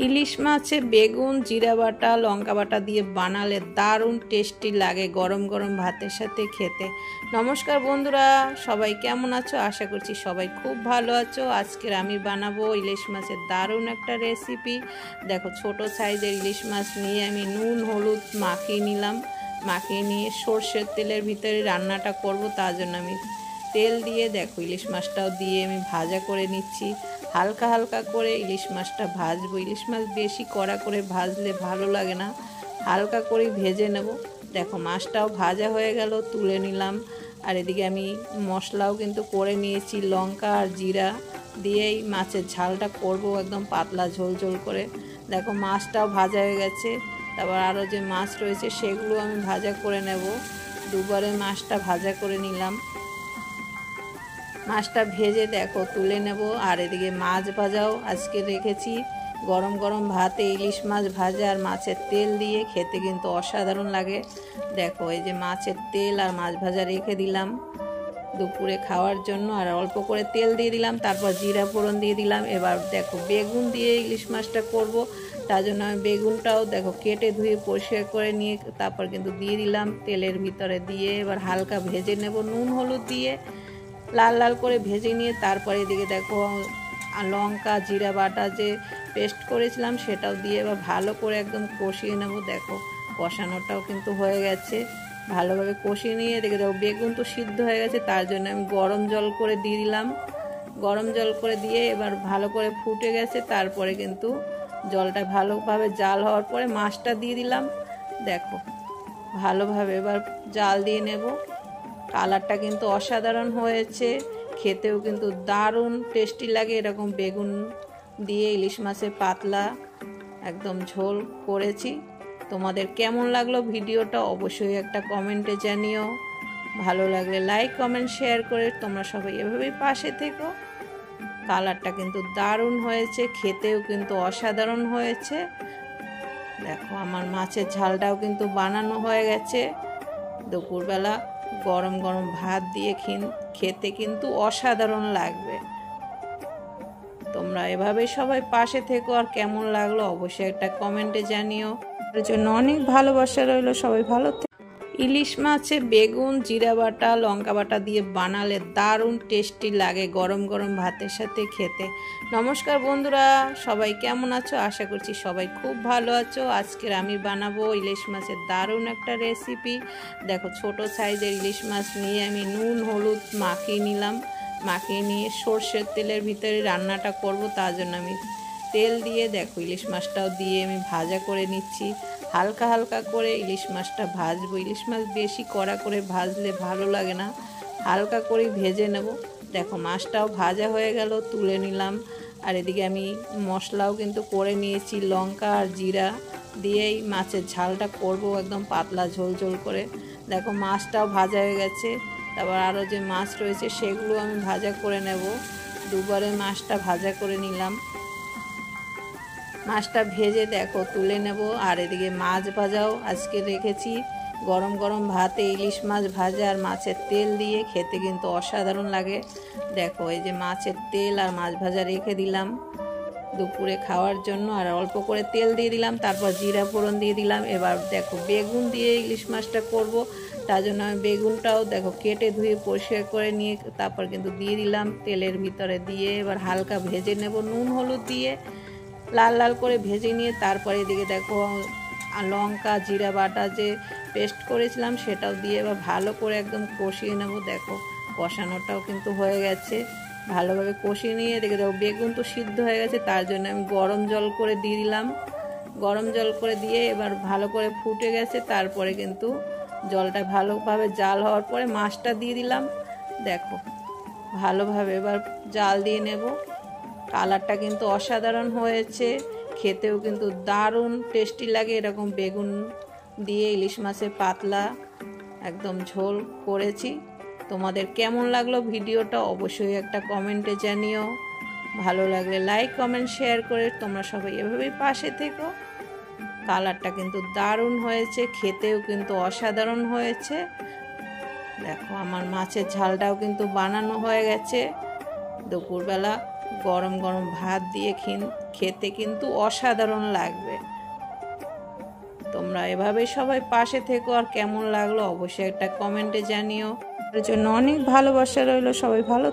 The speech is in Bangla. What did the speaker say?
ইলিশ মাছে বেগুন জিরা বাটা লঙ্কা বাটা দিয়ে বানালে দারুণ টেস্টি লাগে গরম গরম ভাতের সাথে খেতে। নমস্কার বন্ধুরা, সবাই কেমন আছো? আশা করছি সবাই খুব ভালো আছো। আজকের আমি বানাবো ইলিশ মাছের দারুণ একটা রেসিপি। দেখো, ছোট সাইজের ইলিশ মাছ নিয়ে আমি নুন হলুদ মাখিয়ে নিলাম। মাখিয়ে নিয়ে সর্ষের তেলের ভিতরে রান্নাটা করব, তার জন্য আমি তেল দিয়ে দেখো ইলিশ মাছটাও দিয়ে আমি ভাজা করে নিচ্ছি। হালকা হালকা করে ইলিশ মাছটা ভাজবো। ইলিশ মাছ বেশি কড়া করে ভাজলে ভালো লাগে না, হালকা করে ভেজে নেব। দেখো মাছটাও ভাজা হয়ে গেল, তুলে নিলাম। আর এদিকে আমি মশলাও কিন্তু করে নিয়েছি, লঙ্কা আর জিরা দিয়েই মাছের ঝালটা করব, একদম পাতলা ঝোল ঝোল করে। দেখো মাছটাও ভাজা হয়ে গেছে। তারপর আরও যে মাছ রয়েছে সেগুলো আমি ভাজা করে নেব। দুবারে মাছটা ভাজা করে নিলাম। মাছটা ভেজে দেখো তুলে নেব। আর এদিকে মাছ ভাজাও আজকে রেখেছি। গরম গরম ভাতে ইলিশ মাছ ভাজা আর মাছের তেল দিয়ে খেতে কিন্তু অসাধারণ লাগে। দেখো এই যে মাছের তেল আর মাছ ভাজা রেখে দিলাম দুপুরে খাওয়ার জন্য। আর অল্প করে তেল দিয়ে দিলাম, তারপর জিরা ফোড়ন দিয়ে দিলাম। এবার দেখো বেগুন দিয়ে ইলিশ মাছটা করব, তার জন্য আমি বেগুনটাও দেখো কেটে ধুয়ে পরিষ্কার করে নিয়ে তারপর কিন্তু দিয়ে দিলাম তেলের ভিতরে দিয়ে। এবার হালকা ভেজে নেব নুন হলুদ দিয়ে, লাল লাল করে ভেজে নিয়ে তারপরে এদিকে দেখো লঙ্কা জিরা বাটা যে পেস্ট করেছিলাম সেটাও দিয়ে এবার ভালো করে একদম কষিয়ে নেব। দেখো কষানোটাও কিন্তু হয়ে গেছে, ভালোভাবে কষিয়ে নিয়ে এদিকে দেখো বেগুন তো সিদ্ধ হয়ে গেছে, তার জন্য আমি গরম জল করে দিয়ে দিলাম। গরম জল করে দিয়ে এবার ভালো করে ফুটে গেছে, তারপরে কিন্তু জলটা ভালোভাবে জাল হওয়ার পরে মাছটা দিয়ে দিলাম। দেখো ভালোভাবে এবার জাল দিয়ে নেব। কালারটা কিন্তু অসাধারণ হয়েছে, খেতেও কিন্তু দারুণ টেস্টি লাগে। এরকম বেগুন দিয়ে ইলিশ মাছের পাতলা একদম ঝোল করেছি। তোমাদের কেমন লাগলো ভিডিওটা অবশ্যই একটা কমেন্টে জানিও। ভালো লাগলে লাইক কমেন্ট শেয়ার করে তোমরা সবাই এভাবেই পাশে থেকো। কালারটা কিন্তু দারুণ হয়েছে, খেতেও কিন্তু অসাধারণ হয়েছে। দেখো আমার মাছের ঝালটাও কিন্তু বানানো হয়ে গেছে। দুপুরবেলা গরম গরম ভাত দিয়ে খেতে কিন্তু অসাধারণ লাগবে। তোমরা এভাবে সবাই পাশে থেকো। আর কেমন লাগলো অবশ্যই একটা কমেন্টে জানিও। এর জন্য অনেক ভালোবাসা রইল, সবাই ভালো থেকো। ইলিশ মাছে বেগুন জিরা বাটা লঙ্কা বাটা দিয়ে বানালে দারুণ টেস্টি লাগে গরম গরম ভাতের সাথে খেতে। নমস্কার বন্ধুরা, সবাই কেমন আছো? আশা করছি সবাই খুব ভালো আছো। আজকের আমি বানাবো ইলিশ মাছের দারুণ একটা রেসিপি। দেখো ছোট সাইজের ইলিশ মাছ নিয়ে আমি নুন হলুদ মাখিয়ে নিলাম। মাখিয়ে নিয়ে সর্ষের তেলের ভিতরে রান্নাটা করব, তার জন্য আমি তেল দিয়ে দেখো ইলিশ মাছটাও দিয়ে আমি ভাজা করে নিচ্ছি। হালকা হালকা করে ইলিশ মাছটা ভাজবো। ইলিশ মাছ বেশি কড়া করে ভাজলে ভালো লাগে না, হালকা করে ভেজে নেব। দেখো মাছটাও ভাজা হয়ে গেল, তুলে নিলাম। আর এদিকে আমি মশলাও কিন্তু করে নিয়েছি, লঙ্কা আর জিরা দিয়েই মাছের ঝালটা করব, একদম পাতলা ঝোল ঝোল করে। দেখো মাছটাও ভাজা হয়ে গেছে। তারপর আরও যে মাছ রয়েছে সেগুলো আমি ভাজা করে নেব। দুবারে মাছটা ভাজা করে নিলাম। মাছটা ভেজে দেখো তুলে নেব। আর এদিকে মাছ ভাজাও আজকে রেখেছি। গরম গরম ভাতে ইলিশ মাছ ভাজা আর মাছের তেল দিয়ে খেতে কিন্তু অসাধারণ লাগে। দেখো এই যে মাছের তেল আর মাছ ভাজা রেখে দিলাম দুপুরে খাওয়ার জন্য। আর অল্প করে তেল দিয়ে দিলাম, তারপর জিরা ফোড়ন দিয়ে দিলাম। এবার দেখো বেগুন দিয়ে ইলিশ মাছটা করব, তার জন্য আমি বেগুনটাও দেখো কেটে ধুয়ে পরিষ্কার করে নিয়ে তারপর কিন্তু দিয়ে দিলাম তেলের ভিতরে দিয়ে। এবার হালকা ভেজে নেব নুন হলুদ দিয়ে, লাল লাল করে ভেজে নিয়ে তারপরে এদিকে দেখো লঙ্কা জিরা বাটা যে পেস্ট করেছিলাম সেটাও দিয়ে এবার ভালো করে একদম কষিয়ে নেব। দেখো কষানোটাও কিন্তু হয়ে গেছে, ভালোভাবে কষিয়ে নিয়ে এদিকে দেখো বেগুন তো সিদ্ধ হয়ে গেছে, তার জন্য আমি গরম জল করে দিয়ে দিলাম। গরম জল করে দিয়ে এবার ভালো করে ফুটে গেছে, তারপরে কিন্তু জলটা ভালোভাবে জাল হওয়ার পরে মাছটা দিয়ে দিলাম। দেখো ভালোভাবে এবার জাল দিয়ে নেব। কালারটা কিন্তু অসাধারণ হয়েছে, খেতেও কিন্তু দারুণ টেস্টি লাগে। এরকম বেগুন দিয়ে ইলিশ মাছের পাতলা একদম ঝোল করেছি। তোমাদের কেমন লাগলো ভিডিওটা অবশ্যই একটা কমেন্টে জানিও। ভালো লাগলে লাইক কমেন্ট শেয়ার করে তোমরা সবাই এভাবেই পাশে থেকো। কালারটা কিন্তু দারুণ হয়েছে, খেতেও কিন্তু অসাধারণ হয়েছে। দেখো আমার মাছের ঝালটাও কিন্তু বানানো হয়ে গেছে। দুপুরবেলা গরম গরম ভাত দিয়ে খেতে কিন্তু অসাধারণ লাগবে। তোমরা এভাবে সবাই পাশে থেকো, আর কেমন লাগলো অবশ্যই একটা কমেন্টে জানিও। এর জন্য অনেক ভালোবাসা রইলো। সবাই ভালো